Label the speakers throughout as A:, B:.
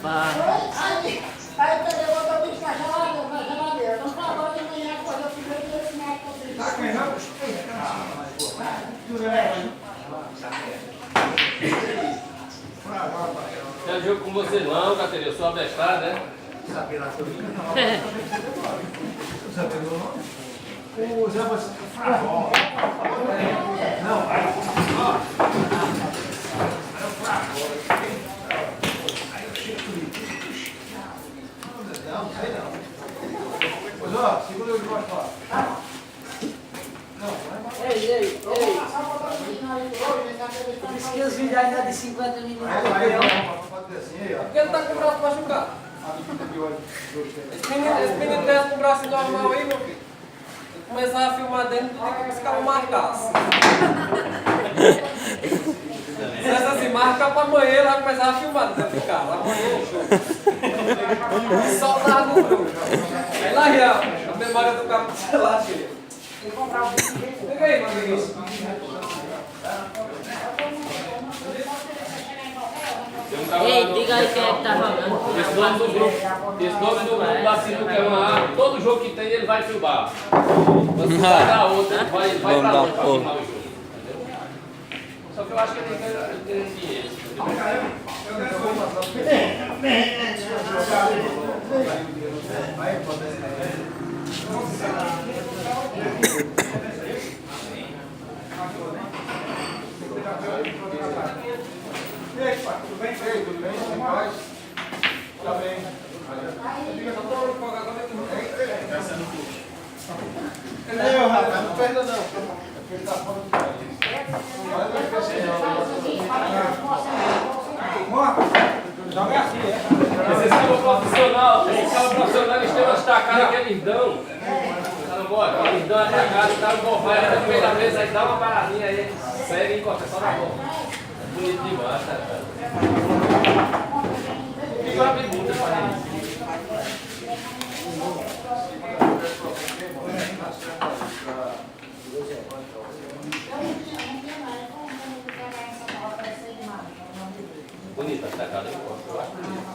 A: Aí peguei o outro bicho na geladeira. Não trabalho de manhã, fazer o primeiro dia de semana. Tá com
B: não jogo com você não, Caterina, eu sou abestrado, né?
C: Sabia lá sobre não. Sabia não? O Zé vai ser fragol. Não, vai. Aí eu chego comigo. Não, sei não. Pois ó, segura o Jorge lá. Não, vai embora.
D: Ei. Por isso que os vídeos ainda de 50 minutos.
C: Aí,
D: Por
C: ó.
E: que ele tá com o braço machucado? Esse menino desce com o braço normal aí, meu filho. Começar a filmar dentro, tu tem que buscar um marcaço. Se essa assim, marca pra amanhã, ele vai começar a filmar, não vai ficar. Lá amanhã, show. Soltar no grupo. Aí lá, já, a memória do carro do celular cheia. Pega aí, meu amiguinho.
F: Ei, diga aí quem é que tá jogando.
B: Esse nome do grupo da Sinuca é uma árvore. Todo jogo que tem ele vai filmar. Você vai dar outra, vai pra longe pra filmar o jogo. Entendeu? Só que eu acho que ele tem dinheiro.
C: E aí, pai, tudo bem? Tudo bem? Tudo paz? Tá bem. Não, rapaz, não perda não. Ele tá fora do país. Olha, vai esquecer não. Joga assim, é?
B: Esse cara profissional, eles têm uma estacada que eles dão. Eles dão a estacada, tá no bofai, no meio da mesa, aí dá uma paradinha aí, eles seguem e cortam só na boca. Bonito demais, tá? E uma pergunta para eles. Bonita a estacada, eu acho bonita.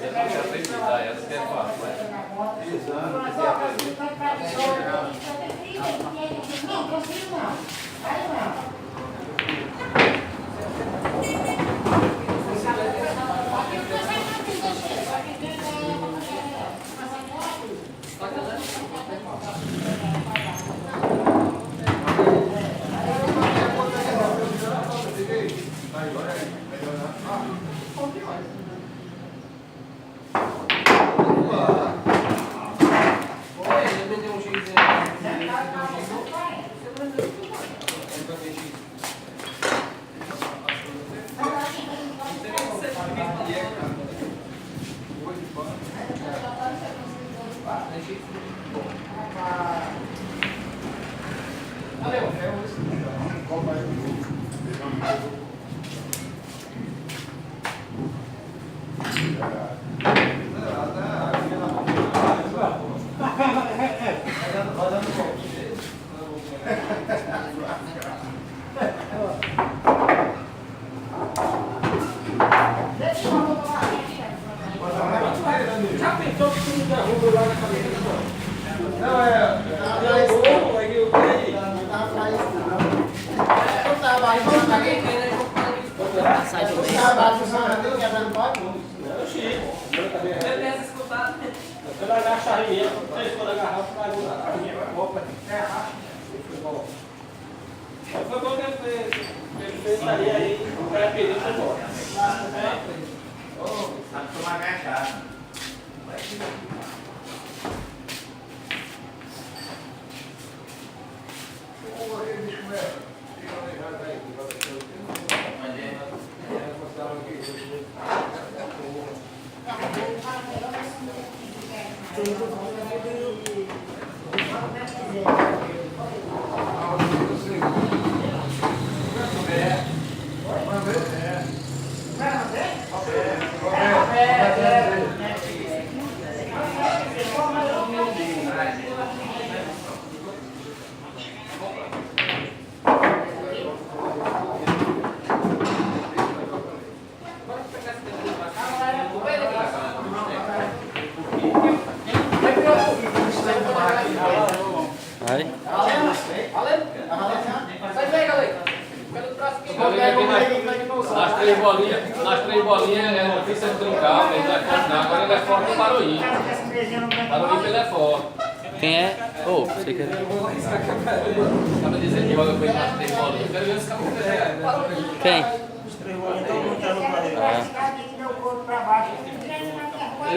B: Essa que é acreditar, essa que é fácil, né?
A: Não, consigo não. Aí não.
E: Já pensou que tu não derruba lá na cabeça?
C: Não, é.
F: Sai do meio.
E: Ele tem escutado.
D: Você vai dar a charrinha, você escolhe a garrafa, vai usar. Foi bom que ele fez ali, o cara pediu e foi embora.
C: Sabe tomar cachaça.
B: aqui nas três bolinhas é difícil de trincar, ele não é forte não. Agora ele é forte no Baruípe. Baruípe ele é forte.
F: Quem é? Ô, você quer?
B: Acaba de dizer que joga com ele nas três bolinhas. Eu quero ver esse cara com
F: Quem?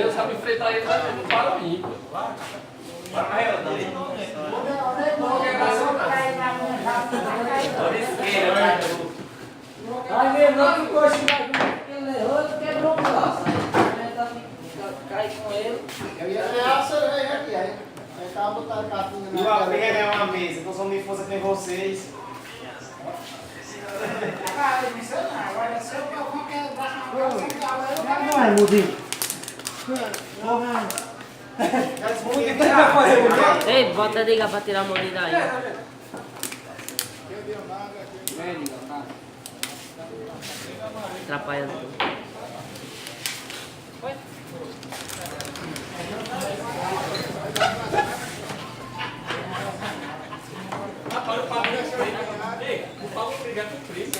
B: eu sabe enfrentar ele no Baruípe.
A: Aí mesmo, não que coxa ele errou, ele quebrou o braço. Cai com ele.
C: Eu ia ganhar a cerveja aqui, aí tava botando capinha
G: E o Alfredo é uma mesa, então só me força tem vocês.
A: Cara, isso não, agora se eu vou quebrar uma coisa,
C: Não é, Mudinho?
F: Ei, bota a liga pra tirar a mordida aí. Atrapalhando tudo.
D: O Paulo brigar com o primo.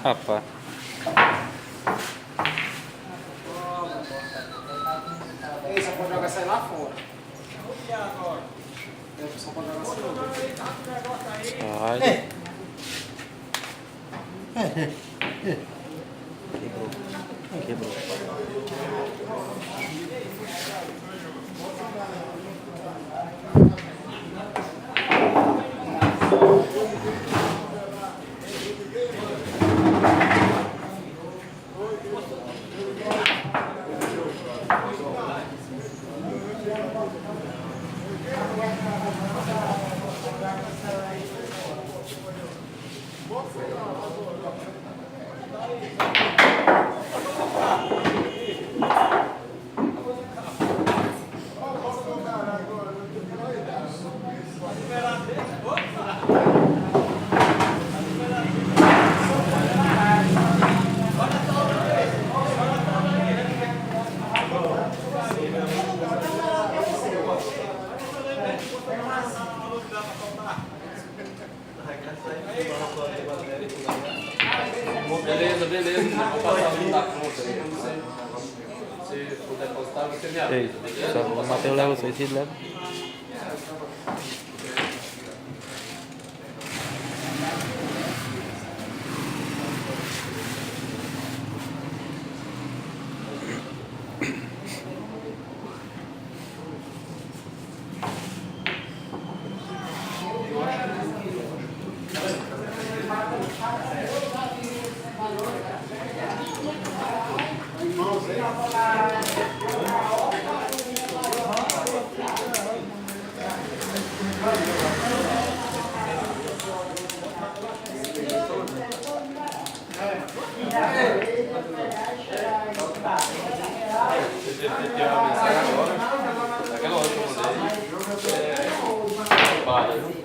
F: Rapaz.
C: Ei, só pode jogar sair lá fora. Só pode jogar sair lá fora.
F: Olha. Quebrou.
B: Beleza, beleza. Vou passar o link da conta aí. Se for depositar, você me avisa.
F: Ei, só o Matheus leva vocês, ele leva.
B: Aquela hora que eu mandei. Para, viu?